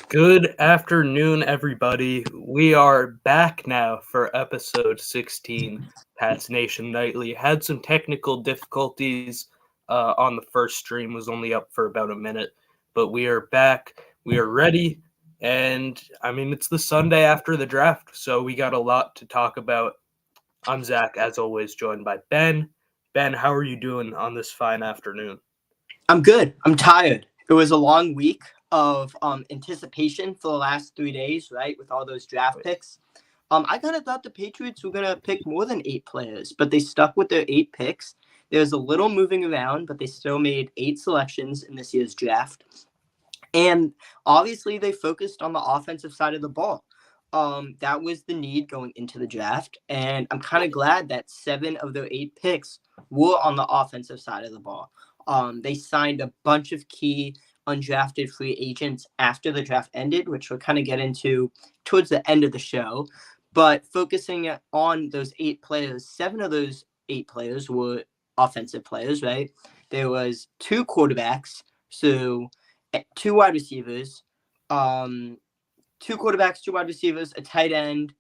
Good afternoon, everybody. We are back now for episode 16, Pats Nation Nightly. Had some technical difficulties on the first stream, was only up for about a minute, but we are back. We are ready, and I mean, it's the Sunday after the draft, so we got a lot to talk about. I'm Zach, as always, joined by Ben. Ben, how are you doing on this fine afternoon? I'm good. I'm tired. It was a long week of anticipation for the last 3 days, right, with all those draft picks. I kind of thought the Patriots were going to pick more than 8 players, but they stuck with their 8 picks. There's a little moving around, but they still made 8 selections in this year's draft. And obviously, they focused on the offensive side of the ball. That was the need going into the draft, and I'm kind of glad that 7 of their 8 picks were on the offensive side of the ball. They signed a bunch of key undrafted free agents after the draft ended, which we'll kind of get into towards the end of the show. But focusing on those 8 players, 7 of those 8 players were offensive players, right? There was 2 quarterbacks, so 2 wide receivers, 2 quarterbacks, 2 wide receivers, a tight end,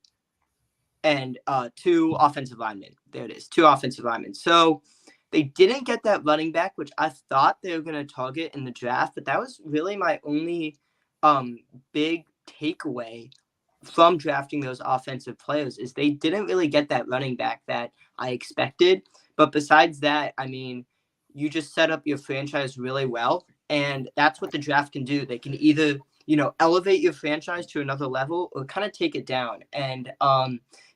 and 2 offensive linemen. There it is, 2 offensive linemen. So they didn't get that running back, which I thought they were going to target in the draft, but that was really my only big takeaway from drafting those offensive players is they didn't really get that running back that I expected. But besides that, I mean, you just set up your franchise really well, and that's what the draft can do. They can either, elevate your franchise to another level or kind of take it down. And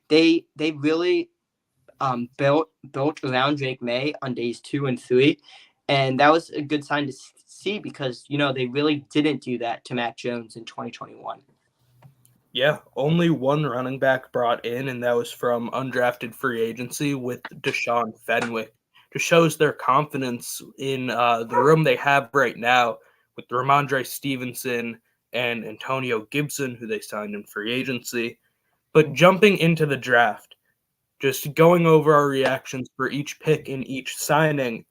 they really built around Drake May on days 2 and 3. And that was a good sign to see because, they really didn't do that to Mac Jones in 2021. Yeah, only 1 running back brought in, and that was from undrafted free agency with Deshaun Fenwick. Just shows their confidence in the room they have right now with Ramondre Stevenson and Antonio Gibson, who they signed in free agency. But jumping into the draft, just going over our reactions for each pick in each signing,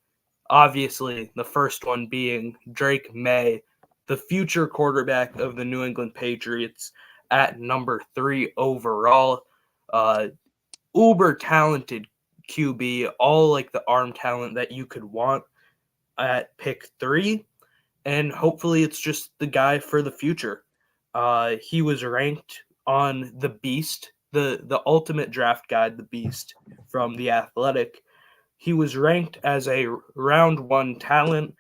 obviously the first one being Drake May, the future quarterback of the New England Patriots at number 3 overall. Uber talented QB, all like the arm talent that you could want at pick 3. And hopefully it's just the guy for the future. He was ranked on the Beast, the ultimate draft guide, the Beast from The Athletic. He was ranked as a round 1 talent,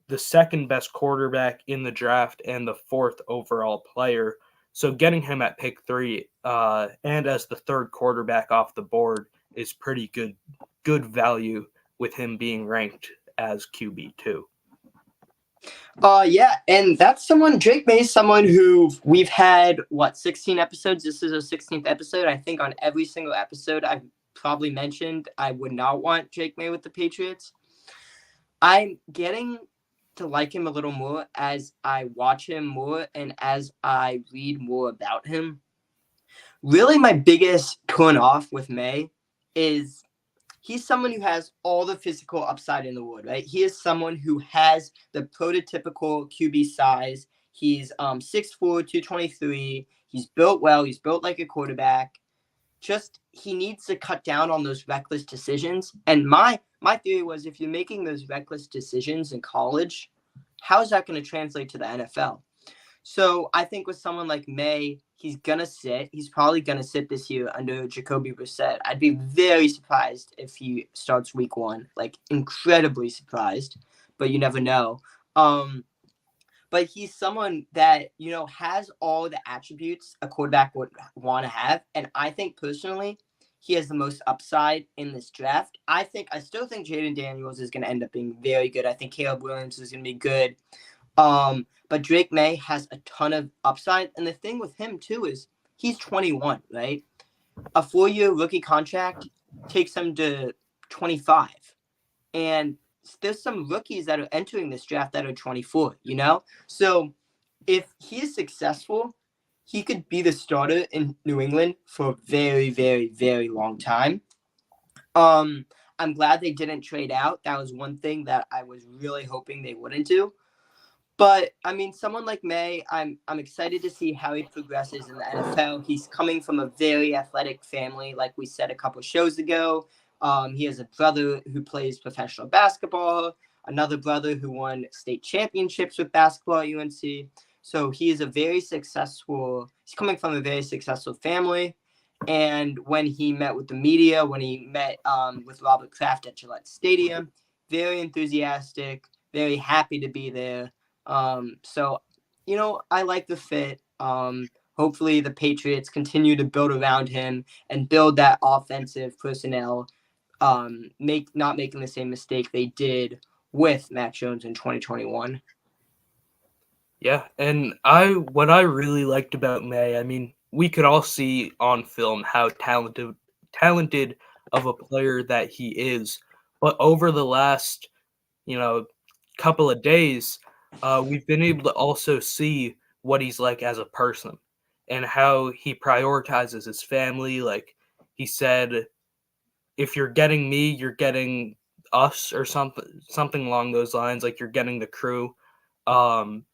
the 2nd best quarterback in the draft, and the 4th overall player. So getting him at pick 3 and as the 3rd quarterback off the board is pretty good value with him being ranked as QB2. Yeah, and that's Drake May is someone who we've had, 16 episodes? This is our 16th episode. I think on every single episode I've probably mentioned I would not want Drake May with the Patriots. I'm getting to like him a little more as I watch him more and as I read more about him. Really, my biggest turn off with May is he's someone who has all the physical upside in the world, right? He is someone who has the prototypical QB size. He's 6'4", 223. He's built well. He's built like a quarterback. Just he needs to cut down on those reckless decisions. And my theory was if you're making those reckless decisions in college, how is that going to translate to the NFL? So I think with someone like May, he's gonna sit. He's probably gonna sit this year under Jacoby Brissett. I'd be very surprised if he starts week 1, like incredibly surprised, but you never know. But he's someone that, has all the attributes a quarterback would want to have. And I think personally, he has the most upside in this draft. I still think Jaden Daniels is going to end up being very good. I think Caleb Williams is going to be good. But Drake May has a ton of upside. And the thing with him, too, is he's 21, right? A 4-year rookie contract takes him to 25. And there's some rookies that are entering this draft that are 24, So if he's successful, he could be the starter in New England for a very, very, very long time. I'm glad they didn't trade out. That was one thing that I was really hoping they wouldn't do. But I mean, someone like May, I'm excited to see how he progresses in the NFL. He's coming from a very athletic family, like we said a couple shows ago. He has a brother who plays professional basketball, another brother who won state championships with basketball at UNC. So he is he's coming from a very successful family. And when he met with the media, when he met with Robert Kraft at Gillette Stadium, very enthusiastic, very happy to be there. So, I like the fit. Hopefully the Patriots continue to build around him and build that offensive personnel, not making the same mistake they did with Mac Jones in 2021. Yeah, and what I really liked about May, I mean, we could all see on film how talented of a player that he is. But over the last, couple of days, we've been able to also see what he's like as a person and how he prioritizes his family. Like he said, if you're getting me, you're getting us, or something along those lines. Like you're getting the crew. Um,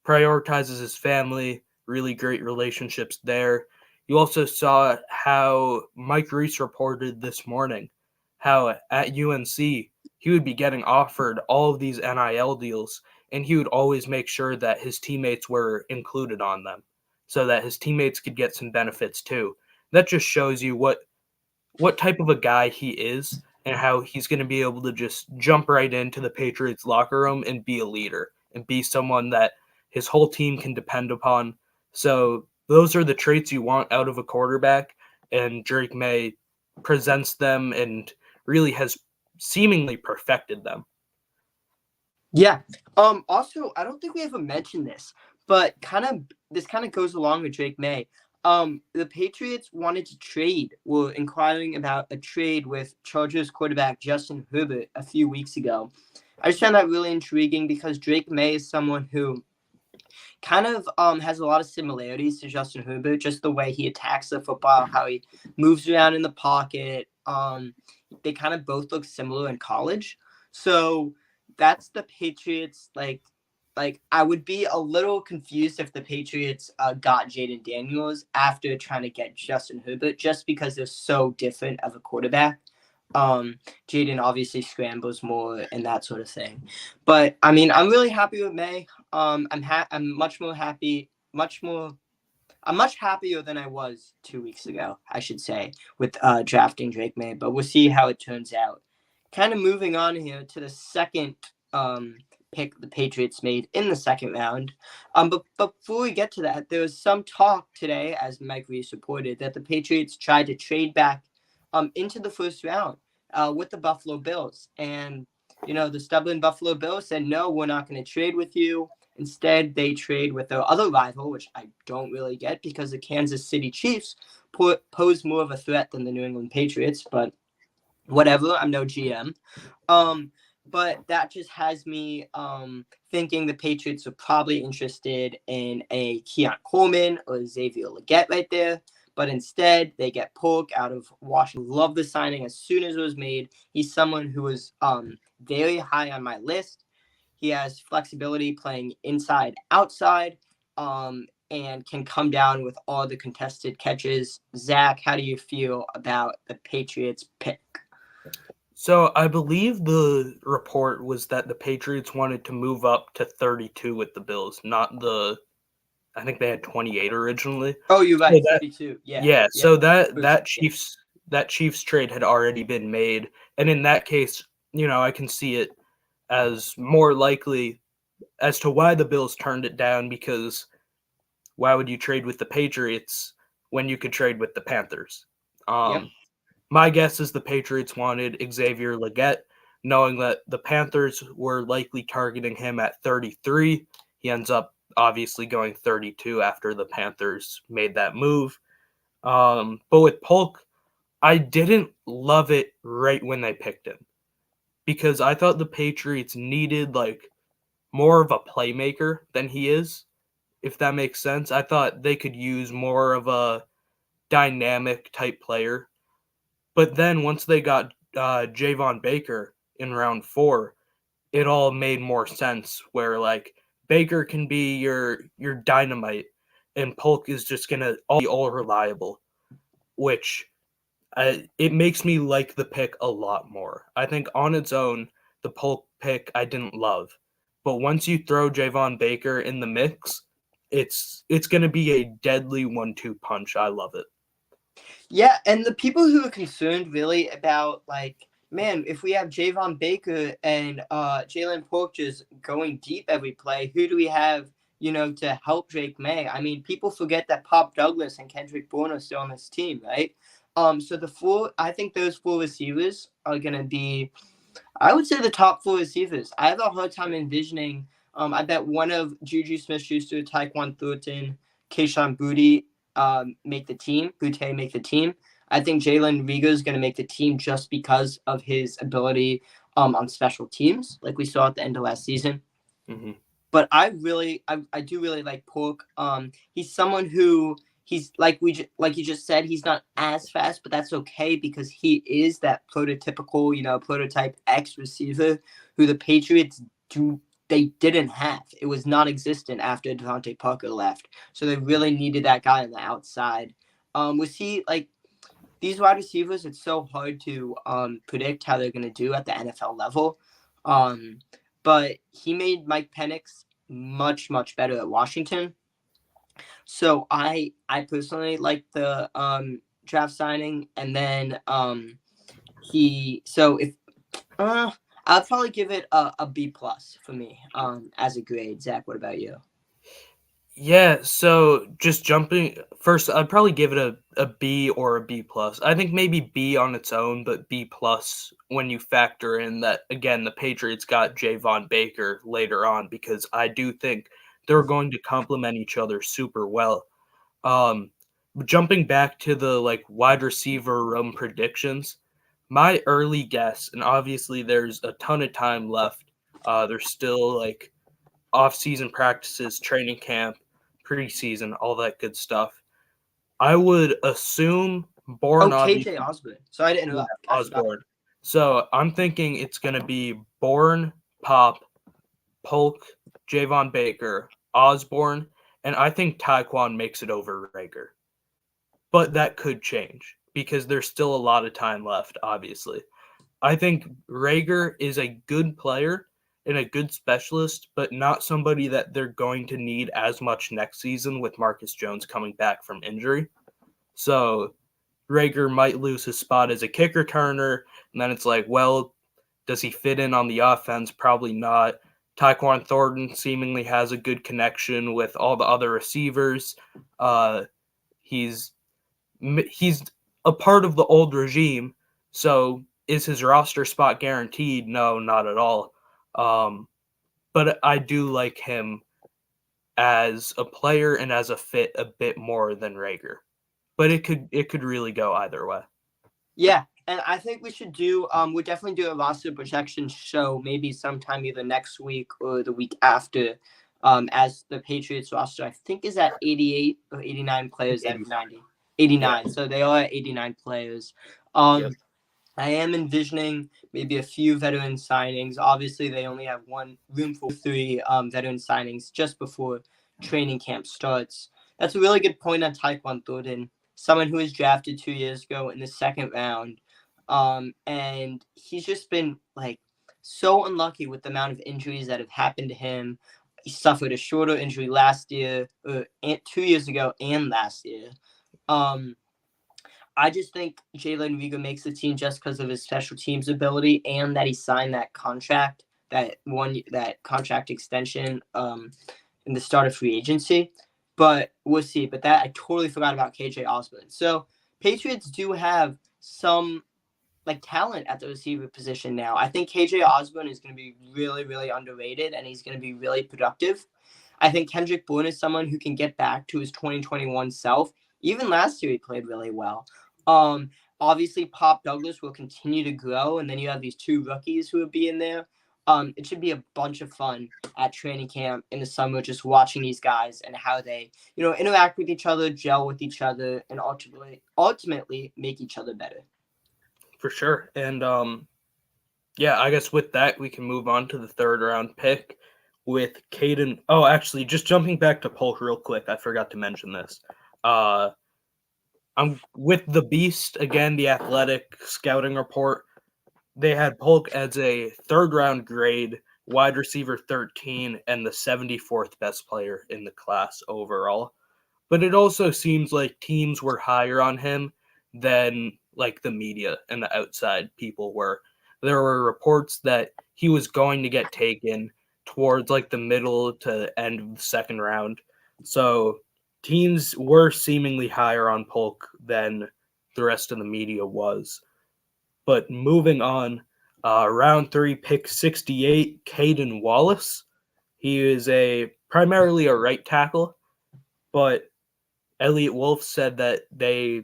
Prioritizes his family, really great relationships there. You also saw how Mike Reese reported this morning how at UNC he would be getting offered all of these NIL deals, and he would always make sure that his teammates were included on them so that his teammates could get some benefits too. That just shows you what type of a guy he is and how he's going to be able to just jump right into the Patriots locker room and be a leader and be someone that his whole team can depend upon. So those are the traits you want out of a quarterback, and Drake May presents them and really has seemingly perfected them. Yeah. Also, I don't think we ever mentioned this, but this kind of goes along with Drake May. The Patriots were inquiring about a trade with Chargers quarterback Justin Herbert a few weeks ago. I just found that really intriguing because Drake May is someone who kind of has a lot of similarities to Justin Herbert, just the way he attacks the football, how he moves around in the pocket. They kind of both look similar in college. So that's the Patriots. Like I would be a little confused if the Patriots got Jaden Daniels after trying to get Justin Herbert, just because they're so different of a quarterback. Jaden obviously scrambles more and that sort of thing. But I mean, I'm really happy with May. I'm much happier than I was 2 weeks ago, I should say, with drafting Drake May. But we'll see how it turns out. Kind of moving on here to the second pick the Patriots made in the second round. But before we get to that, there was some talk today, as Mike Reese reported, that the Patriots tried to trade back into the first round with the Buffalo Bills. And, the stubborn Buffalo Bills said, no, we're not going to trade with you. Instead, they trade with their other rival, which I don't really get because the Kansas City Chiefs pose more of a threat than the New England Patriots. But whatever, I'm no GM. But that just has me thinking the Patriots are probably interested in a Keon Coleman or Xavier Legette right there. But instead, they get Polk out of Washington. Love the signing as soon as it was made. He's someone who was very high on my list. He has flexibility playing inside, outside, and can come down with all the contested catches. Zach, how do you feel about the Patriots pick? So I believe the report was that the Patriots wanted to move up to 32 with the Bills, not the I think they had 28 originally. Oh, you're So right, that 32. Yeah, yeah, yeah. so that First, that Chiefs trade had already been made, and in that case, I can see it as more likely as to why the Bills turned it down, because why would you trade with the Patriots when you could trade with the Panthers? yep. Um, my guess is the Patriots wanted Xavier Legette, knowing that the Panthers were likely targeting him at 33. He ends up obviously going 32 after the Panthers made that move. But with Polk, I didn't love it right when they picked him, because I thought the Patriots needed like more of a playmaker than he is, if that makes sense. I thought they could use more of a dynamic type player. But then once they got Javon Baker in round 4, it all made more sense. Where like Baker can be your dynamite, and Polk is just gonna be all reliable, which it makes me like the pick a lot more. I think on its own, the Polk pick I didn't love, but once you throw Javon Baker in the mix, it's gonna be a deadly 1-2 punch. I love it. Yeah, and the people who are concerned really about like, man, if we have Javon Baker and Jalen Polk just going deep every play, who do we have, to help Drake May? I mean, people forget that Pop Douglas and Kendrick Bourne are still on this team, right? So I think those 4 receivers are gonna be, I would say, the top 4 receivers. I have a hard time envisioning. I bet one of Juju Smith-Schuster, Tyquan Thornton, Kayshon Boutte make the team. Boutte make the team. I think Jalen Reagor is going to make the team just because of his ability on special teams, like we saw at the end of last season. Mm-hmm. But I do really like Pork. He's someone who he's like you just said, he's not as fast, but that's okay because he is that prototypical, prototype X receiver who the Patriots didn't have. It was non-existent after Devontae Parker left, so they really needed that guy on the outside. Was he like these wide receivers? It's so hard to predict how they're gonna do at the NFL level. Um, but he made Mike Penix much better at Washington. So I personally like the draft signing, and then he so if I'll probably give it a B plus for me as a grade. Zach, what about you? Yeah, so just jumping first, I'd probably give it a B or a B plus. I think maybe B on its own, but B plus when you factor in that again the Patriots got Javon Baker later on, because I do think they're going to complement each other super well. Um, Jumping back to the like wide receiver room predictions, my early guess, and obviously there's a ton of time left. There's still like off-season practices, training camp, preseason, all that good stuff. I would assume Oh, Bourne, KJ obviously, Osborne. Sorry to yeah, interrupt. I forgot. Osborne. So I'm thinking it's gonna be Bourne, Pop, Polk, Javon Baker, Osborne, and I think Taekwon makes it over Rager. But that could change because there's still a lot of time left, obviously. I think Rager is a good player and a good specialist, but not somebody that they're going to need as much next season with Marcus Jones coming back from injury. So Rager might lose his spot as a kick returner, and then it's like, well, does he fit in on the offense? Probably not. Tyquan Thornton seemingly has a good connection with all the other receivers. Uh, he's he's a part of the old regime, so is his roster spot guaranteed? No, not at all. Um, but I do like him as a player and as a fit a bit more than Rager. But it could really go either way. Yeah, and I think we should do we'll definitely do a roster projection show maybe sometime either next week or the week after. As the Patriots roster I think is at 88 or 89 players out of 90. Yeah. 89. So they are at 89 players. Yep. I am envisioning maybe a few veteran signings. Obviously, they only have one room for 3 veteran signings just before training camp starts. That's a really good point on Tyquan Thornton, someone who was drafted 2 years ago in the second round. And he's just been like so unlucky with the amount of injuries that have happened to him. he suffered a shoulder injury last year, 2 years ago, and last year. I just think Jalen Riga makes the team just because of his special teams ability and that he signed that contract, that contract extension in the start of free agency. But we'll see. But that I totally forgot about KJ Osborne. So Patriots do have some talent at the receiver position now. I think KJ Osborne is going to be really, really underrated, and he's going to be really productive. I think Kendrick Bourne is someone who can get back to his 2021 self. Even last year, he played really well. Obviously, Pop Douglas will continue to grow, and then you have these two rookies who will be in there. It should be a bunch of fun at training camp in the summer, just watching these guys and how they, interact with each other, gel with each other, and ultimately make each other better. For sure. And yeah, I guess with that we can move on to the third round pick with Caden. Oh, actually, just jumping back to Polk real quick, I forgot to mention this. I'm with the Beast again, the Athletic scouting report. They had Polk as a third round grade, wide receiver 13, and the 74th best player in the class overall. But it also seems like teams were higher on him than the media and the outside people were. There were reports that he was going to get taken towards the middle to end of the second round. So teams were seemingly higher on Polk than the rest of the media was. But moving on, round 3, pick 68, Caden Wallace. He is primarily a right tackle, but Elliot Wolf said that they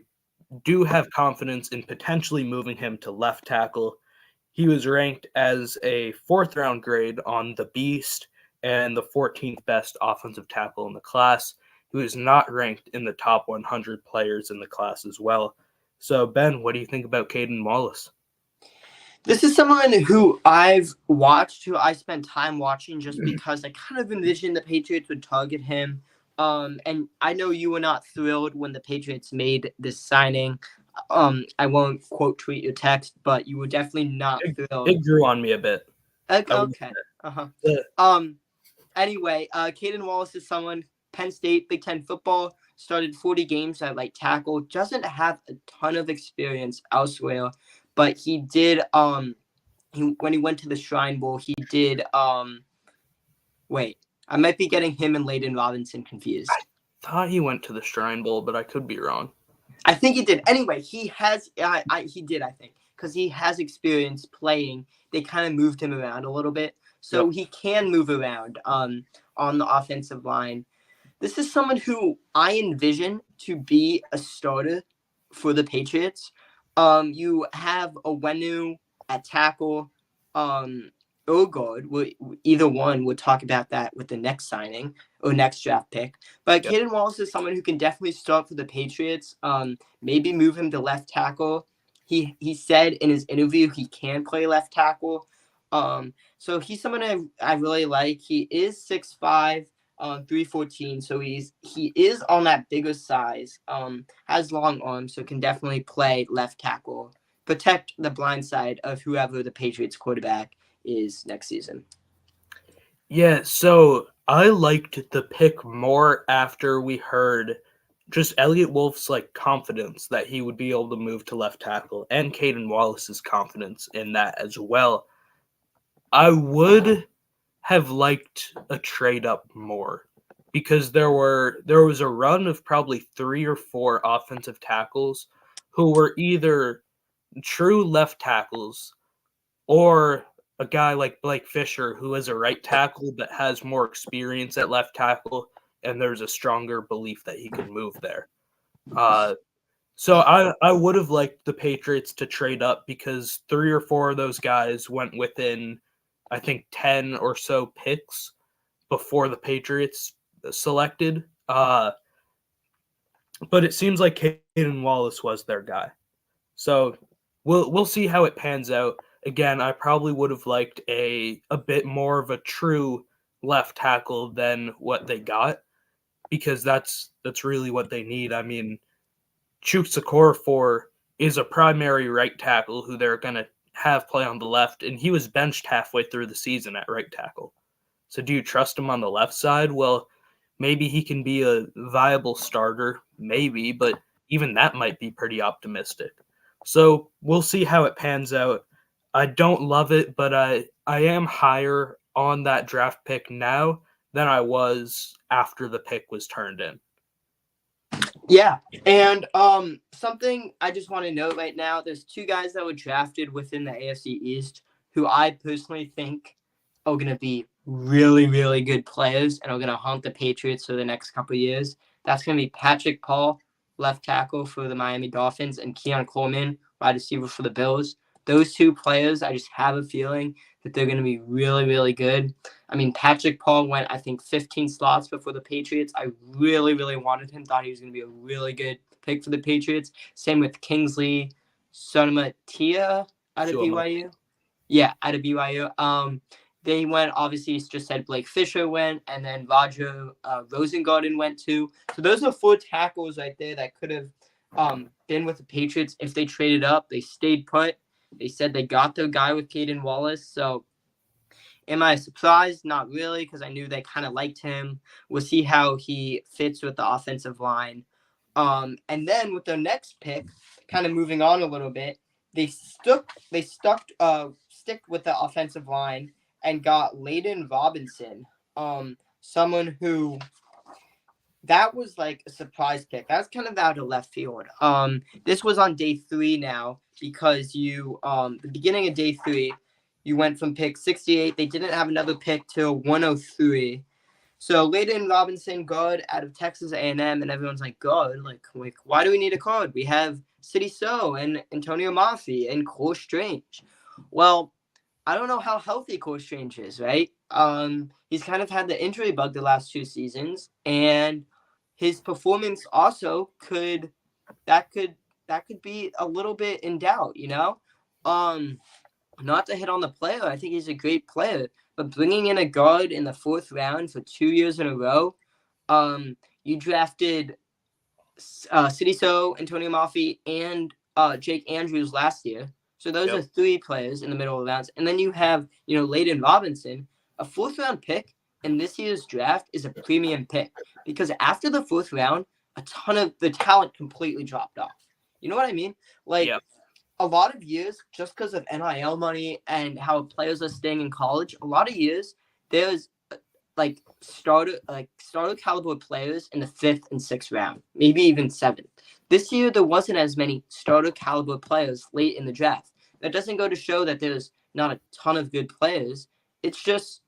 do have confidence in potentially moving him to left tackle. He was ranked as a fourth round grade on the Beast and the 14th best offensive tackle in the class. He was not ranked in the top 100 players in the class as well. So, Ben, what do you think about Caden Wallace? This is someone who I've watched, who I spent time watching just because I kind of envisioned the Patriots would target him. And I know you were not thrilled when the Patriots made this signing. I won't quote tweet your text, but you were definitely not thrilled. It grew on me a bit. Okay. Uh-huh. Anyway, Caden Wallace is someone, Penn State, Big Ten football, started 40 games at tackle, doesn't have a ton of experience elsewhere, but he did, when he went to the Shrine Bowl, he did, wait, I might be getting him and Layden Robinson confused. I thought he went to the Shrine Bowl, but I could be wrong. I think he did. Anyway, he has, he did, I think, because he has experience playing. They kind of moved him around a little bit, so he can move around on the offensive line. This is someone who I envision to be a starter for the Patriots. You have Owenu at tackle, or guard. Either one. We'll talk about that with the next signing or next draft pick. But Caden Wallace is someone who can definitely start for the Patriots. Maybe move him to left tackle. He said in his interview he can play left tackle. So he's someone I really like. He is 6'5". 314, so he is on that bigger size, has long arms, so can definitely play left tackle, protect the blind side of whoever the Patriots quarterback is next season. Yeah, so I liked the pick more after we heard just Elliot Wolf's confidence that he would be able to move to left tackle, and Caden Wallace's confidence in that as well. I would have liked a trade up more because there was a run of probably 3 or 4 offensive tackles who were either true left tackles or a guy like Blake Fisher who is a right tackle but has more experience at left tackle, and there's a stronger belief that he can move there. So I would have liked the Patriots to trade up because 3 or 4 of those guys went within, I think, 10 or so picks before the Patriots selected. But it seems like Caden Wallace was their guy. So we'll see how it pans out. Again, I probably would have liked a bit more of a true left tackle than what they got because that's really what they need. I mean, Chukwuekorfor is a primary right tackle who they're going to have play on the left, and he was benched halfway through the season at right tackle. So do you trust him on the left side? Well, maybe he can be a viable starter, maybe, but even that might be pretty optimistic. So we'll see how it pans out. I don't love it, but I am higher on that draft pick now than I was after the pick was turned in. Yeah, and something I just want to note right now: there's two guys that were drafted within the AFC East who I personally think are going to be really, really good players and are going to haunt the Patriots for the next couple of years. That's going to be Patrick Paul, left tackle for the Miami Dolphins, and Keon Coleman, wide receiver for the Bills. Those two players, I just have a feeling that they're going to be really, really good. I mean, Patrick Paul went, I think, 15 slots before the Patriots. I really, really wanted him. Thought he was going to be a really good pick for the Patriots. Same with Kingsley Sonamatia out of BYU. Yeah, out of BYU. They went, obviously, just said Blake Fisher went, and then Roger Rosengarten went too. So those are 4 tackles right there that could have been with the Patriots if they traded up. They stayed put. They said they got their guy with Caden Wallace. So am I surprised? Not really, because I knew they kind of liked him. We'll see how he fits with the offensive line. And then with their next pick, kind of moving on a little bit, they stick with the offensive line and got Layden Robinson, someone who that was like a surprise pick. That's kind of out of left field. This was on day 3 now because the beginning of day 3, you went from pick 68. They didn't have another pick till 103. So Layden Robinson, guard out of Texas A&M, and everyone's like, guard? Like why do we need a guard? We have City So and Antonio Mafi and Cole Strange. Well, I don't know how healthy Cole Strange is, right? He's kind of had the injury bug the last 2 seasons, and his performance also could be a little bit in doubt, you know? Not to hit on the player, I think he's a great player, but bringing in a guard in the 4th round for 2 years in a row, you drafted City So, Antonio Mafi, and Jake Andrews last year. So those are 3 players in the middle of the rounds. And then you have, Layden Robinson, a 4th round pick in this year's draft is a premium pick because after the 4th round, a ton of the talent completely dropped off. You know what I mean? Like a lot of years, just because of NIL money and how players are staying in college, a lot of years there's like starter caliber players in the 5th and 6th round, maybe even 7th. This year there wasn't as many starter caliber players late in the draft. That doesn't go to show that there's not a ton of good players. It's just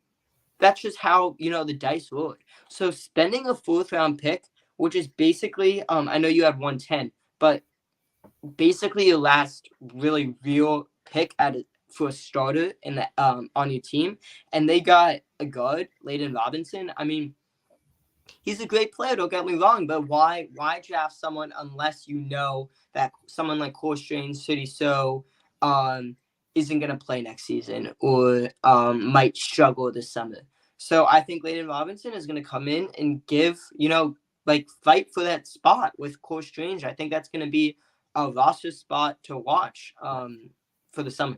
that's just how the dice rolled. So spending a 4th round pick, which is basically I know you have 110, but basically your last really real pick for a starter in the on your team, and they got a guard, Layden Robinson. I mean, he's a great player, don't get me wrong, but why draft someone unless you know that someone like Cole Strange, City So isn't going to play next season or might struggle this summer. So I think Layden Robinson is going to come in and give, fight for that spot with Cole Strange. I think that's going to be a roster spot to watch for the summer.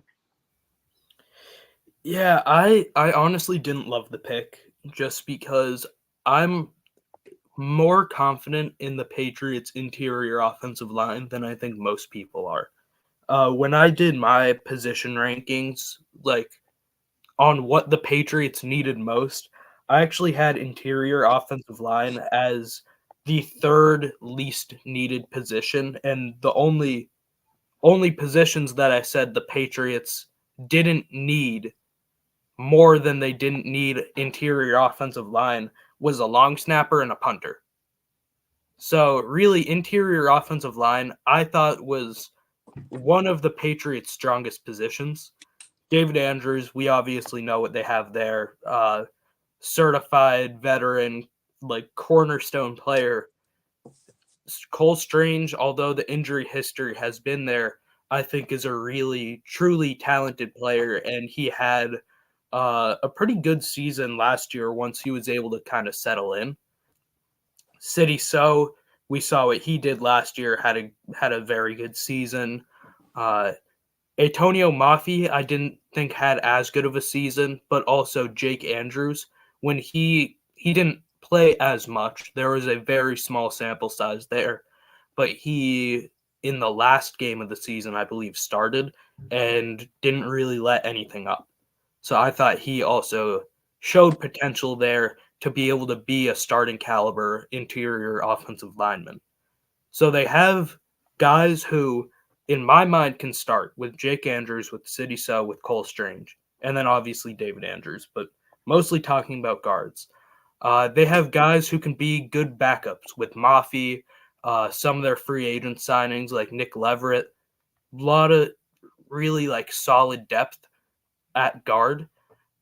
Yeah, I honestly didn't love the pick just because I'm more confident in the Patriots' interior offensive line than I think most people are. When I did my position rankings, like on what the Patriots needed most, I actually had interior offensive line as the 3rd least needed position, and the only positions that I said the Patriots didn't need more than they didn't need interior offensive line was a long snapper and a punter. So really, interior offensive line, I thought was one of the Patriots' strongest positions. David Andrews, we obviously know what they have there. Certified veteran, like cornerstone player. Cole Strange, although the injury history has been there, I think is a really, truly talented player, and he had a pretty good season last year once he was able to kind of settle in. City So, we saw what he did last year, had a very good season. Antonio Mafi, I didn't think had as good of a season, but also Jake Andrews. when he didn't play as much. There was a very small sample size there, but he in the last game of the season, I believe, started and didn't really let anything up. So I thought he also showed potential there to be able to be a starting caliber interior offensive lineman. So they have guys who, in my mind, can start with Jake Andrews, with City So, with Cole Strange, and then obviously David Andrews, but mostly talking about guards. They have guys who can be good backups with Mafi, some of their free agent signings like Nick Leverett, a lot of really like solid depth at guard.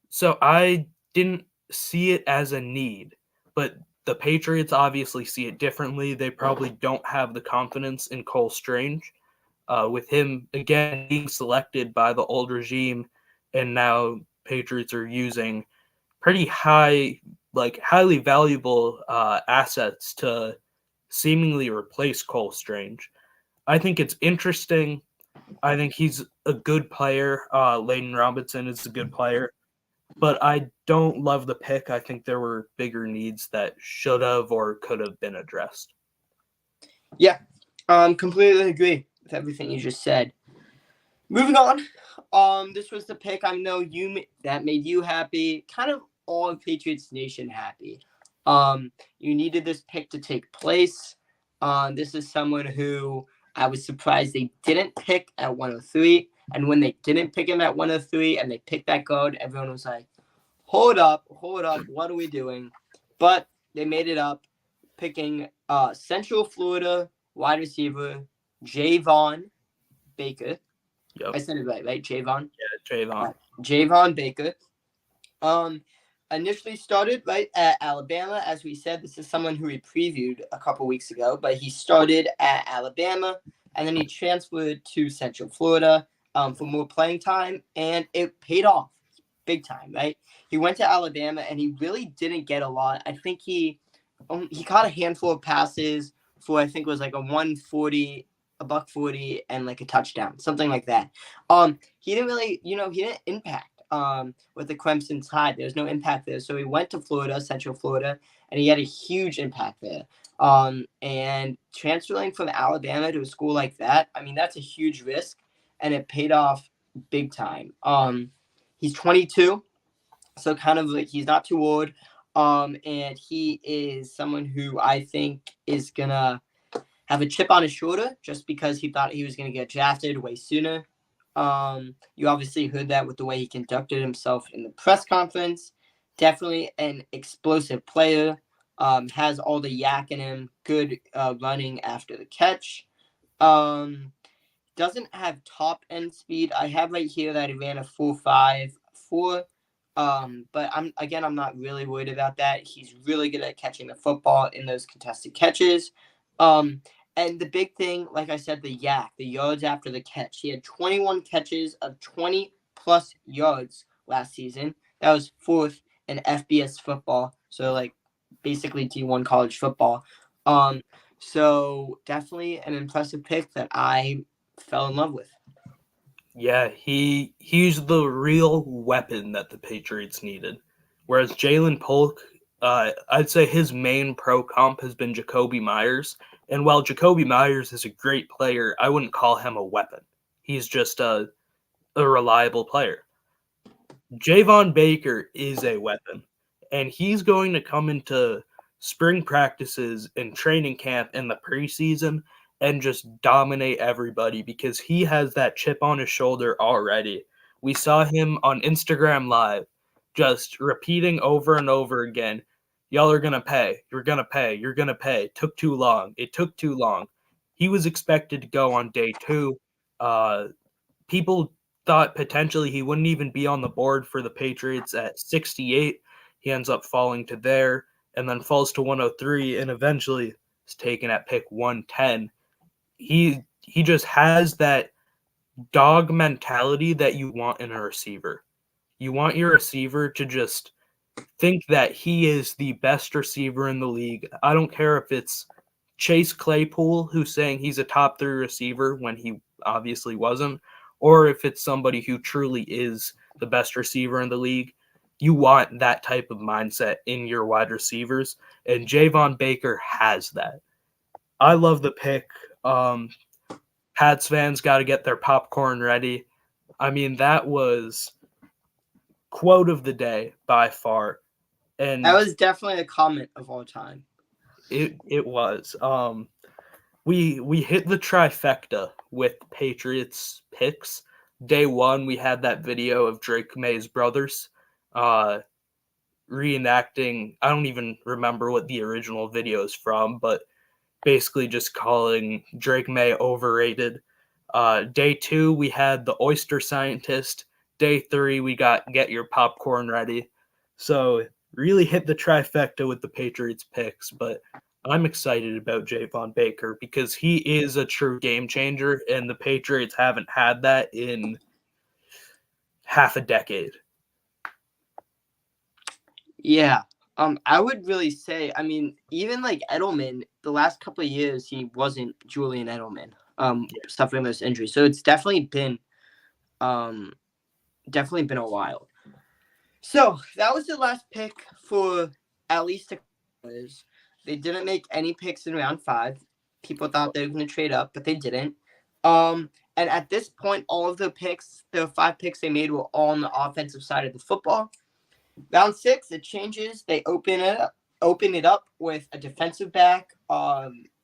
So I didn't see it as a need, but the Patriots obviously see it differently. They probably don't have the confidence in Cole Strange, with him again being selected by the old regime, and now Patriots are using pretty highly valuable assets to seemingly replace Cole Strange. I think it's interesting. I think he's a good player. Layden Robinson is a good player, but I don't love the pick. I think there were bigger needs that should have or could have been addressed. Yeah, completely agree with everything you just said. Moving on, this was the pick I know that made you happy, kind of all of Patriots Nation happy. You needed this pick to take place. This is someone who I was surprised they didn't pick at 103, and when they didn't pick him at 103 and they picked that guard, everyone was like, hold up, what are we doing? But they made it up, picking Central Florida wide receiver Javon Baker. Yep. I said it right? Javon? Yeah, Javon. Javon Baker. Initially started right at Alabama. As we said, this is someone who we previewed a couple weeks ago, but he started at Alabama and then he transferred to Central Florida for more playing time, and it paid off big time, right? He went to Alabama and he really didn't get a lot. I think he caught a handful of passes for, I think it was like a 140, a buck 40, and like a touchdown, something like that. He didn't really, he didn't impact with the Clemson Tide. There was no impact there. So he went to Florida, Central Florida, and he had a huge impact there. And transferring from Alabama to a school like that, I mean, that's a huge risk, and it paid off big time. He's 22, so kind of like he's not too old. And he is someone who I think is gonna have a chip on his shoulder just because he thought he was gonna get drafted way sooner. You obviously heard that with the way he conducted himself in the press conference. Definitely an explosive player. Has all the yak in him. Good running after the catch. Doesn't have top end speed. I have right here that he ran a 4.54. But I'm not really worried about that. He's really good at catching the football in those contested catches. And the big thing, like I said, the yards after the catch. He had 21 catches of 20 plus yards last season. That was fourth in FBS football. So like basically D1 college football. So definitely an impressive pick that I fell in love with. Yeah, he's the real weapon that the Patriots needed. Whereas Jalen Polk, I'd say his main pro comp has been Jacoby Myers. And while Jacoby Myers is a great player, I wouldn't call him a weapon. He's just a reliable player. Javon Baker is a weapon, and he's going to come into spring practices and training camp in the preseason and just dominate everybody because he has that chip on his shoulder already. We saw him on Instagram Live just repeating over and over again, y'all are going to pay, you're going to pay, you're going to pay. It took too long. It took too long. He was expected to go on day 2. People thought potentially he wouldn't even be on the board for the Patriots at 68. He ends up falling to there and then falls to 103 and eventually is taken at pick 110. He just has that dog mentality that you want in a receiver. You want your receiver to just think that he is the best receiver in the league. I don't care if it's Chase Claypool who's saying he's a top 3 receiver when he obviously wasn't, or if it's somebody who truly is the best receiver in the league. you want that type of mindset in your wide receivers, and Javon Baker has that. I love the pick. Pats fans got to get their popcorn ready. I mean, that was quote of the day by far, and That was definitely a comment of all time. it was. We hit the trifecta with Patriots picks. Day one, we had that video of Drake May's brothers, reenacting. I don't even remember what the original video is from, but basically just calling Drake May overrated. Day two, we had the oyster scientist. Day three, we got get your popcorn ready. So really hit the trifecta with the Patriots picks, but I'm excited about Javon Baker because he is a true game changer, and the Patriots haven't had that in half a decade. Yeah. I would really say, I mean, even like Edelman, the last couple of years he wasn't Julian Edelman, suffering those injuries. So it's definitely been a while. So that was the last pick for at least a players. They didn't make any picks in round 5. People thought they were going to trade up, but they didn't. And at this point, all of the 5 picks they made were all on the offensive side of the football. Round 6, it changes. They open it up with a defensive back,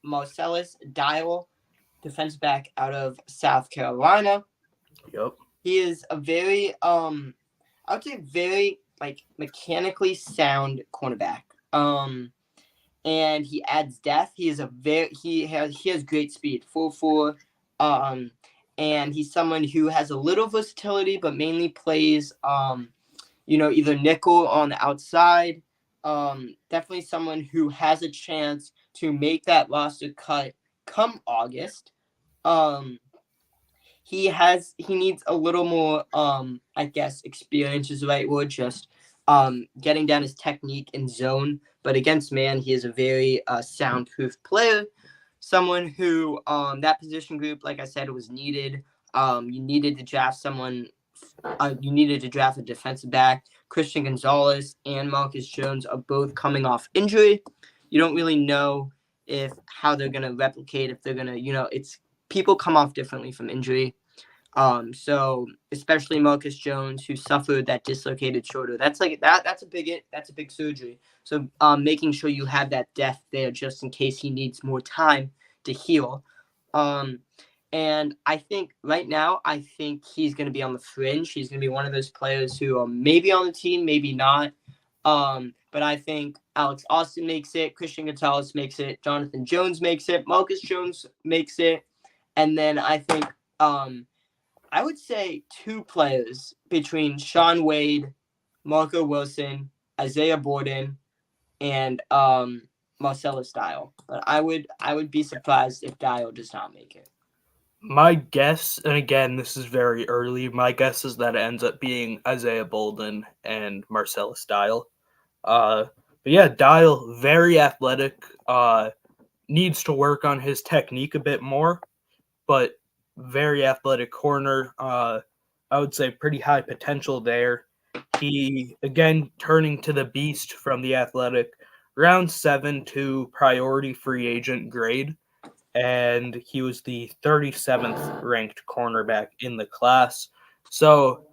Marcellus Dial, defensive back out of South Carolina. Yep. He is a very, I would say, very like mechanically sound cornerback. And he adds depth. He has great speed, 4.4. And he's someone who has a little versatility, but mainly plays either nickel on the outside. Definitely someone who has a chance to make that roster cut come August. He needs a little more, I guess, experience is the right word, just getting down his technique and zone. But against man, he is a very soundproof player. Someone who that position group, like I said, was needed. You needed to draft someone. You needed to draft a defensive back. Christian Gonzalez and Marcus Jones are both coming off injury. You don't really know how they're gonna replicate. If they're gonna, it's people come off differently from injury. So especially Marcus Jones, who suffered that dislocated shoulder. That's like that's a big surgery. So making sure you have that depth there just in case he needs more time to heal. And I think right now, he's going to be on the fringe. He's going to be one of those players who are maybe on the team, maybe not. But I think Alex Austin makes it, Christian Gonzalez makes it, Jonathan Jones makes it, Marcus Jones makes it. And then I think I would say 2 players between Sean Wade, Marco Wilson, Isaiah Borden, and Marcellus Dial. But I would be surprised if Dial does not make it. My guess, and again, this is very early, my guess is that it ends up being Isaiah Bolden and Marcellus Dial. But yeah, Dial, very athletic, needs to work on his technique a bit more, but very athletic corner. I would say pretty high potential there. He, again, turning to the beast from the athletic, round 7 to priority free agent grade, and he was the 37th ranked cornerback in the class. So,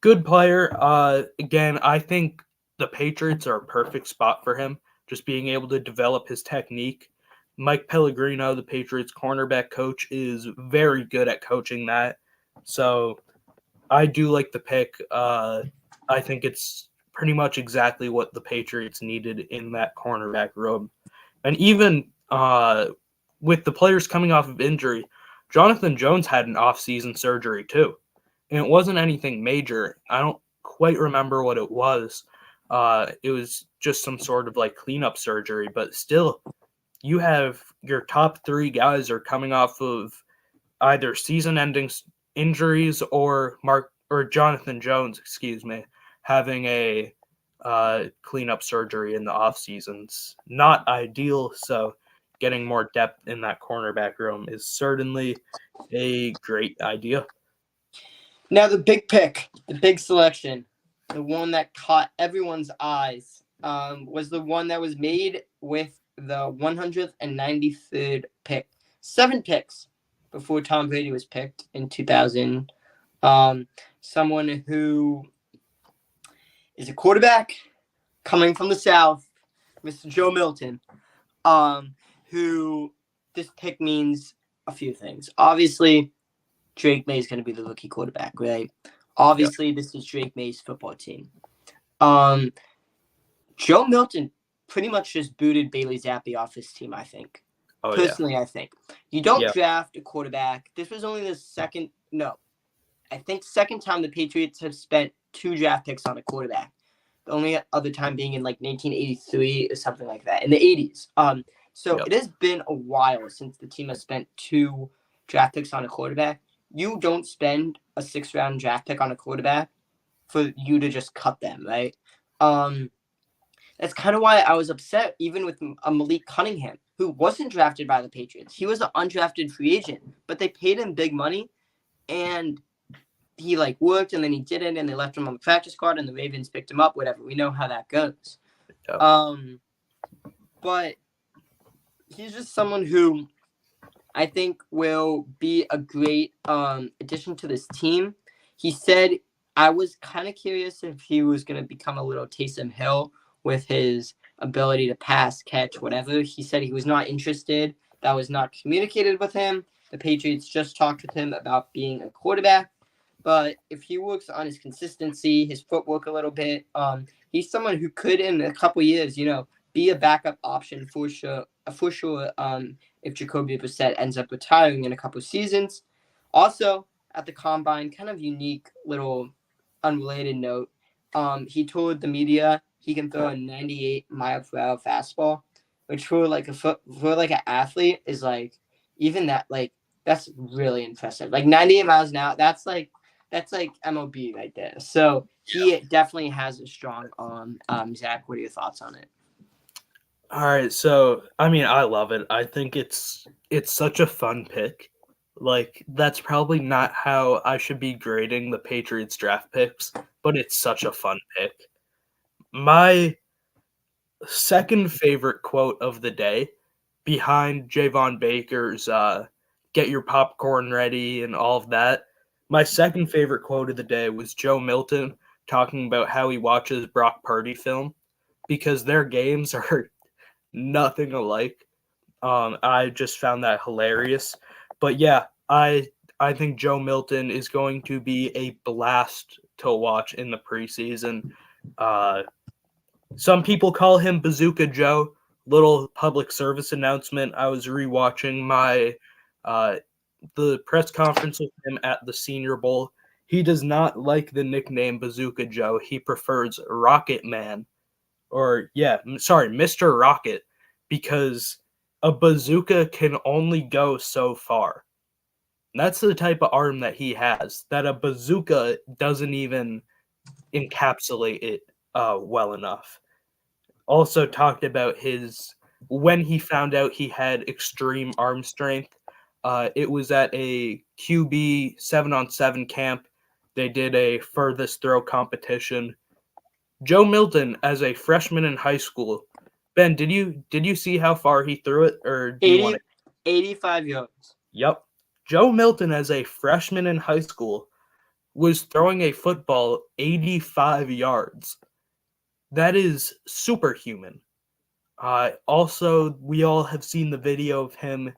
good player. Again, I think the Patriots are a perfect spot for him, just being able to develop his technique. Mike Pellegrino, the Patriots cornerback coach, is very good at coaching that. So, I do like the pick. I think it's pretty much exactly what the Patriots needed in that cornerback room. And even with the players coming off of injury, Jonathan Jones had an off-season surgery too. And it wasn't anything major. I don't quite remember what it was. It was just some sort of like cleanup surgery, but still, you have your top 3 guys are coming off of either season-ending injuries or Jonathan Jones, having a cleanup surgery in the off seasons. Not ideal, so getting more depth in that cornerback room is certainly a great idea. Now the big pick, the big selection. the one that caught everyone's eyes, was the one that was made with the 193rd pick. 7 picks before Tom Brady was picked in 2000. Someone who is a quarterback coming from the South, Mr. Joe Milton, who this pick means a few things. Obviously, Drake May is going to be the rookie quarterback, right? Obviously, This is Drake May's football team. Joe Milton pretty much just booted Bailey Zappi off his team, I think. Personally, I think. You don't draft a quarterback. This was only the second time the Patriots have spent 2 draft picks on a quarterback. The only other time being in like 1983 or something like that, in the 80s. It has been a while since the team has spent 2 draft picks on a quarterback. You don't spend a 6th-round draft pick on a quarterback for you to just cut them, right? That's kind of why I was upset even with Malik Cunningham, who wasn't drafted by the Patriots. He was an undrafted free agent, but they paid him big money, and he worked, and then he didn't, and they left him on the practice squad, and the Ravens picked him up. Whatever, we know how that goes. But he's just someone who I think will be a great addition to this team. He said, I was kind of curious if he was going to become a little Taysom Hill with his ability to pass, catch, whatever. He said he was not interested. That was not communicated with him. The Patriots just talked with him about being a quarterback. But if he works on his consistency, his footwork a little bit, he's someone who could, in a couple years, be a backup option for sure. If Jacoby Brissett ends up retiring in a couple seasons. Also, at the Combine, kind of unique little unrelated note, he told the media he can throw a 98-mile-per-hour fastball, which for an athlete is even that that's really impressive. 98 miles an hour, that's MLB right there. So he definitely has a strong arm. Zach, what are your thoughts on it? All right, so I love it. I think it's such a fun pick. That's probably not how I should be grading the Patriots draft picks, but it's such a fun pick. My second favorite quote of the day, behind Javon Baker's "Get your popcorn ready" and all of that, my second favorite quote of the day was Joe Milton talking about how he watches Brock Purdy film, because their games are nothing alike. I just found that hilarious. But yeah, I think Joe Milton is going to be a blast to watch in the preseason. Some people call him Bazooka Joe. Little public service announcement. I was rewatching the press conference with him at the Senior Bowl. He does not like the nickname Bazooka Joe. He prefers Rocket Man. Mr. Rocket, because a bazooka can only go so far. And that's the type of arm that he has, that a bazooka doesn't even encapsulate it well enough. Also talked about when he found out he had extreme arm strength. It was at a QB 7-on-7 camp. They did a furthest throw competition. Joe Milton, as a freshman in high school. Ben, did you see how far he threw it, or do you want 85 yards? Yep. Joe Milton, as a freshman in high school, was throwing a football 85 yards. That is superhuman. Also, we all have seen the video of him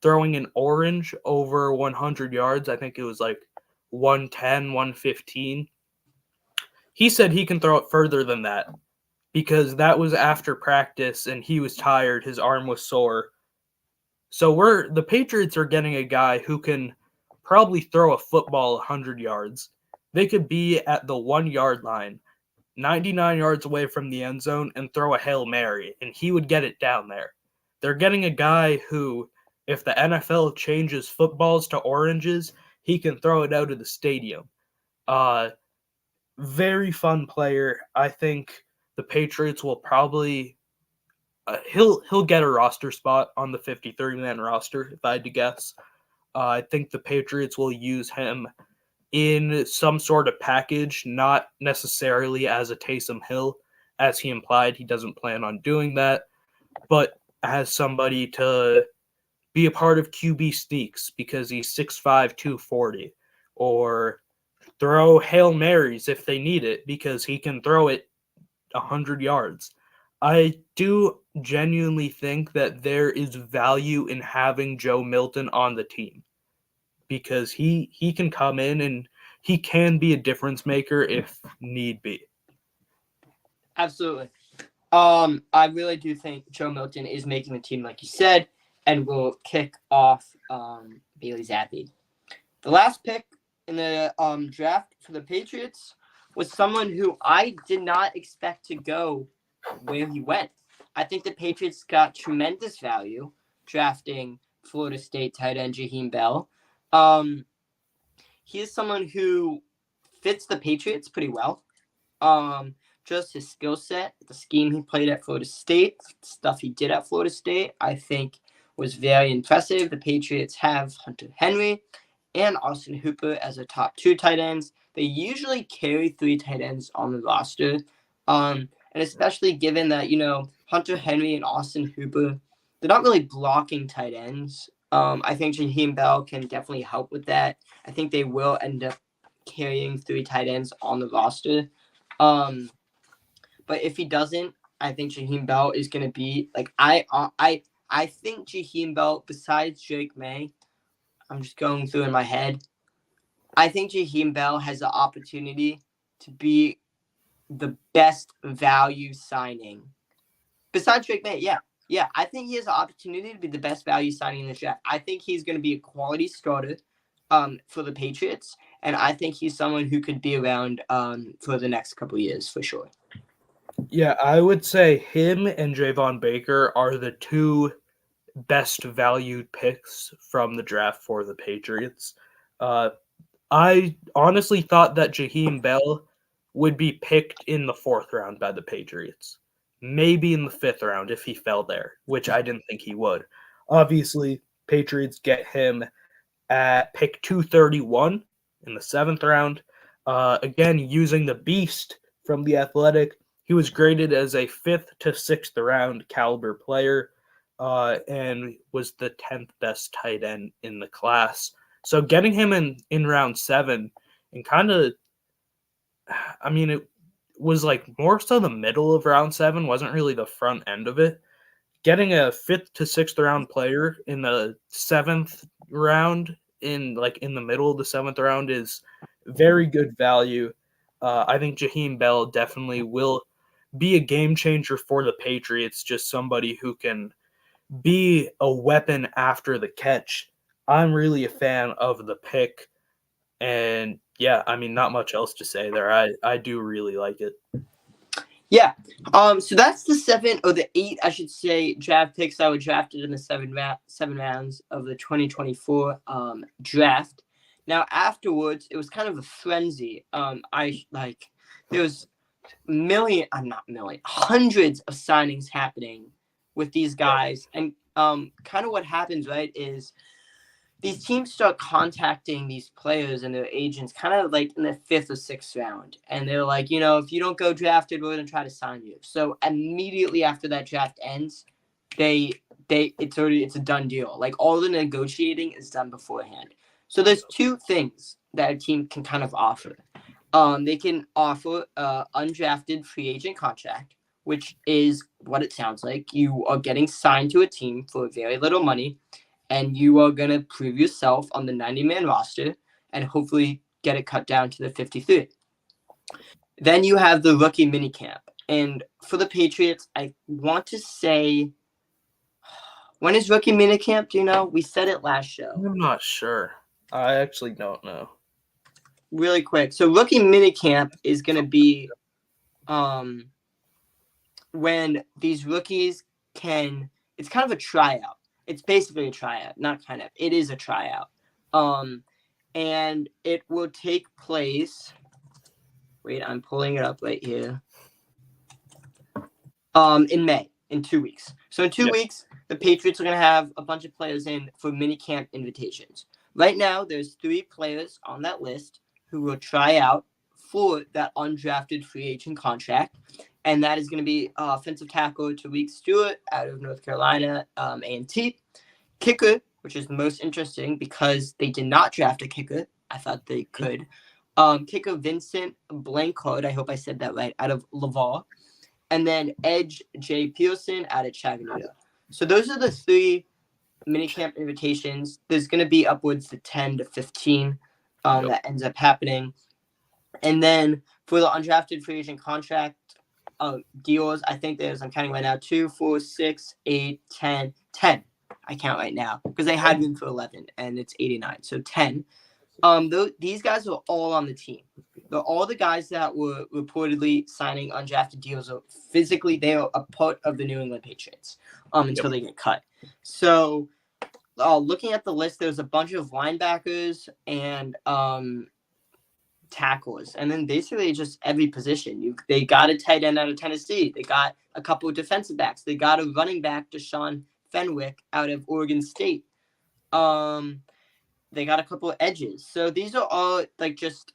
throwing an orange over 100 yards. I think it was 110, 115. He said he can throw it further than that, because that was after practice and he was tired. His arm was sore. So the Patriots are getting a guy who can probably throw a football 100 yards. They could be at the 1-yard line, 99 yards away from the end zone, and throw a Hail Mary, and he would get it down there. They're getting a guy who, if the NFL changes footballs to oranges, he can throw it out of the stadium. Very fun player. I think the Patriots will probably he'll get a roster spot on the 53-man roster, if I had to guess. I think the Patriots will use him in some sort of package, not necessarily as a Taysom Hill, as he implied. He doesn't plan on doing that, but as somebody to be a part of QB sneaks because he's 6'5", 240, or throw Hail Marys if they need it because he can throw it 100 yards. I do genuinely think that there is value in having Joe Milton on the team because he can come in and he can be a difference maker if need be. Absolutely. I really do think Joe Milton is making the team, like you said, and will kick off Bailey Zappi. The last pick in the draft for the Patriots was someone who I did not expect to go where he went. I think the Patriots got tremendous value drafting Florida State tight end Jaheim Bell. He is someone who fits the Patriots pretty well. Just his skill set, the scheme he played at Florida State, stuff he did at Florida State, I think was very impressive. The Patriots have Hunter Henry and Austin Hooper as a top 2 tight ends. They usually carry 3 tight ends on the roster. And especially given that, Hunter Henry and Austin Hooper, they're not really blocking tight ends. I think Jaheim Bell can definitely help with that. I think they will end up carrying 3 tight ends on the roster. But if he doesn't, I think Jaheim Bell is going to be like I think Jaheim Bell, besides Drake May, I'm just going through in my head. I think Jaheim Bell has the opportunity to be the best value signing. Besides Drake May, yeah, I think he has the opportunity to be the best value signing in the draft. I think he's going to be a quality starter for the Patriots, and I think he's someone who could be around for the next couple of years for sure. Yeah, I would say him and Javon Baker are the 2 best valued picks from the draft for the Patriots. I honestly thought that Jaheim Bell would be picked in the 4th round by the Patriots. Maybe in the 5th round if he fell there, which I didn't think he would. Obviously, Patriots get him at pick 231 in the 7th round. Again, using the beast from The Athletic, he was graded as a 5th to 6th round caliber player and was the 10th best tight end in the class. So getting him in round 7 and kind of, I mean, it was like more so the middle of round 7, wasn't really the front end of it. Getting a 5th to 6th round player in the 7th round, in the middle of the 7th round, is very good value. I think Jaheim Bell definitely will be a game changer for the Patriots, just somebody who can be a weapon after the catch. I'm really a fan of the pick, and yeah, I mean, not much else to say there. I do really like it. Yeah. So that's the 7 or the 8, I should say, draft picks that were drafted in the 7 rounds of the 2024 draft. Now afterwards, it was kind of a frenzy. There was hundreds of signings happening with these guys, and kind of what happens, right, is these teams start contacting these players and their agents kind of like in the 5th or 6th round. And they're like, if you don't go drafted, we're going to try to sign you. So immediately after that draft ends, it's a done deal. Like all the negotiating is done beforehand. So there's 2 things that a team can kind of offer. They can offer an undrafted free agent contract, which is what it sounds like. You are getting signed to a team for very little money, and you are going to prove yourself on the 90-man roster and hopefully get it cut down to the 53. Then you have the rookie minicamp. And for the Patriots, I want to say, when is rookie minicamp? Do you know? We said it last show. I'm not sure. I actually don't know. Really quick. So rookie minicamp is going to be when these rookies it's kind of a tryout. It's basically a tryout, not kind of. It is a tryout. And it will take place. Wait, I'm pulling it up right here. In May, in 2 weeks. So in 2 weeks, the Patriots are going to have a bunch of players in for minicamp invitations. Right now, there's 3 players on that list. who will try out for that undrafted free agent contract, and that is going to be offensive tackle Tariq Stewart out of North Carolina A&T. Kicker, which is the most interesting because they did not draft a kicker. I thought they could. Kicker Vincent Blancard, I hope I said that right, out of Laval. And then edge Jay Pearson out of Chattanooga. So those are the 3 minicamp invitations. There's going to be upwards to 10 to 15 that ends up happening. And then for the undrafted free agent contract deals, I think I'm counting right now, 2, 4, 6, 8, 10. I count right now because they had room for 11 and it's 89. So 10. These guys are all on the team. All the guys that were reportedly signing undrafted deals are physically, they are a part of the New England Patriots until they get cut. So looking at the list, there's a bunch of linebackers and tackles, and then basically just every position. They got a tight end out of Tennessee. They got a couple of defensive backs. They got a running back, Deshaun Fenwick, out of Oregon State. They got a couple of edges. So these are all like just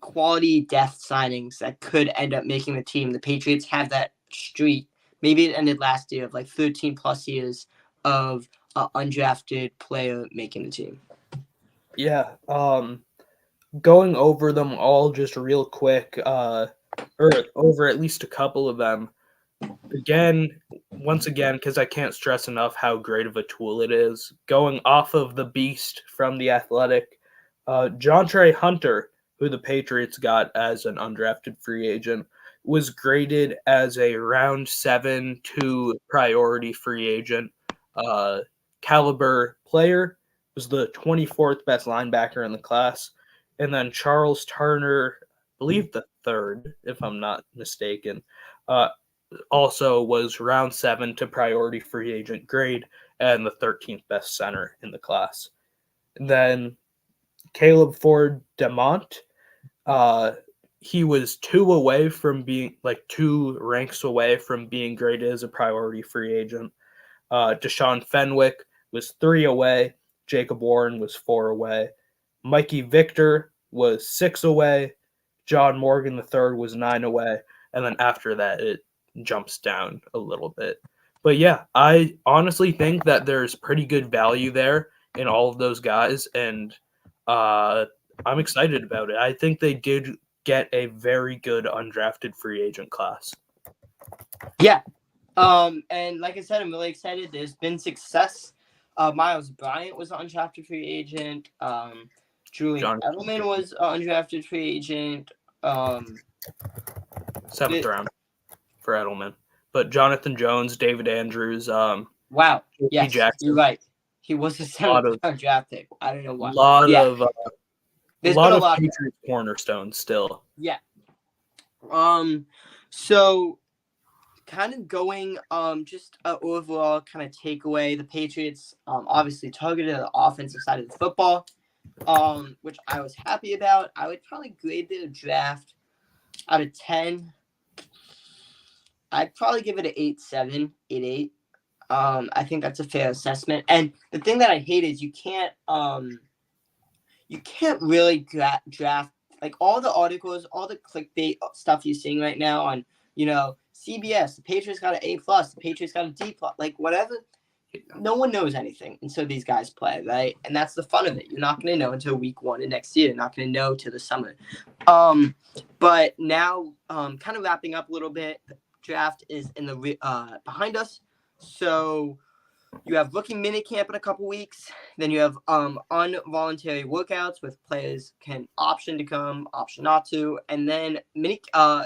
quality depth signings that could end up making the team. The Patriots have that streak. Maybe it ended last year of like 13 plus years of undrafted player making the team. Yeah. Going over them all just real quick, or over at least a couple of them. Once again, because I can't stress enough how great of a tool it is. Going off of the beast from The Athletic, Jontre Hunter, who the Patriots got as an undrafted free agent, was graded as a round 7 to priority free agent caliber player. Was the 24th best linebacker in the class. And then Charles Turner, I believe the 3rd, if I'm not mistaken, also was round 7 to priority free agent grade and the 13th best center in the class. And then Caleb Ford Demont, he was 2 away from being 2 ranks away from being graded as a priority free agent. Deshaun Fenwick was 3 away. Jacob Warren was 4 away. Mikey Victor was 6 away. John Morgan III was 9 away. And then after that, it jumps down a little bit. But yeah, I honestly think that there's pretty good value there in all of those guys. And I'm excited about it. I think they did get a very good undrafted free agent class. Yeah. And like I said, I'm really excited. There's been success. Miles Bryant was an undrafted free agent. Julian Edelman was an undrafted free agent. 7th round for Edelman. But Jonathan Jones, David Andrews, wow. Yes, Jackson. You're right. He was a 7th round draft pick. I don't know why. A lot of Patriots cornerstones still. Yeah. So kind of going just overall kind of takeaway, the Patriots obviously targeted the offensive side of the football, which I was happy about. I would probably grade their draft out of 10. I'd probably give it an 8.7, 8.8. I think that's a fair assessment. And the thing that I hate is you can't really draft like all the articles, all the clickbait stuff you're seeing right now on, CBS, the Patriots got an A+, the Patriots got a D+, like whatever. No one knows anything until these guys play, right? And that's the fun of it. You're not going to know until week 1 of next year. You're not going to know till the summer. But now, kind of wrapping up a little bit, the draft is in the behind us. So you have rookie minicamp in a couple weeks. Then you have involuntary workouts with players can option to come, option not to. And then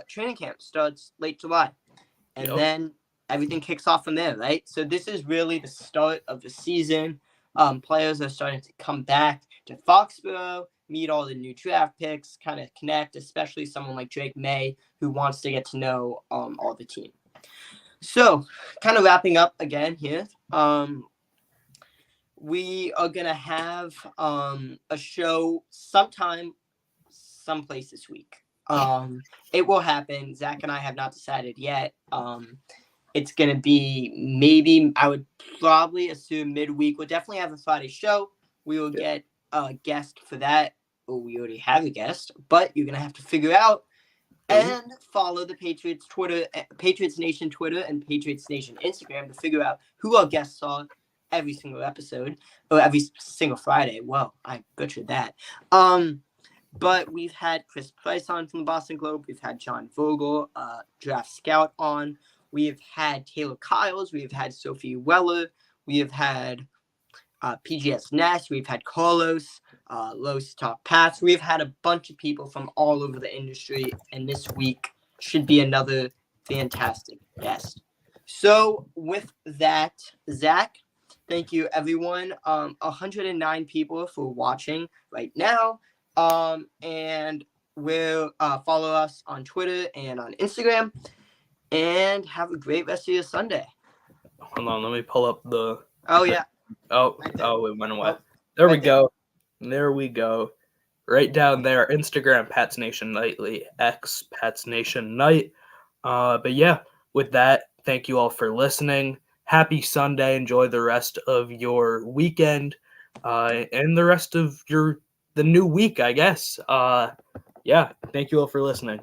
training camp starts late July. And then everything kicks off from there, right? So this is really the start of the season. Players are starting to come back to Foxborough, meet all the new draft picks, kind of connect, especially someone like Drake May, who wants to get to know all the team. So kind of wrapping up again here. We are going to have a show sometime, someplace this week. It will happen. Zach and I have not decided yet. It's going to be maybe, I would probably assume midweek. We'll definitely have a Friday show. We will get a guest for that. we already have a guest, but you're going to have to figure out and follow the Patriots Twitter, Patriots Nation Twitter, and Patriots Nation Instagram to figure out who our guests are every single episode, or every single Friday. Well, I butchered that. But we've had Chris Price on from the Boston Globe. We've had John Vogel, draft scout, on. We've had Taylor Kyles. We've had Sophie Weller. We have had PGS Nash. We've had Carlos, Los Top Pats. We've had a bunch of people from all over the industry, and this week should be another fantastic guest. So with that, Zach, thank you, everyone. 109 people for watching right now. And we'll follow us on Twitter and on Instagram. And have a great rest of your Sunday. Hold on, let me pull up the. Oh, yeah. Oh, it went away. There we go. There we go. Right down there. Instagram, Pats Nation Nightly. X, Pats Nation Night. But yeah, with that, thank you all for listening. Happy Sunday. Enjoy the rest of your weekend. And the rest of the new week, I guess. Yeah, thank you all for listening.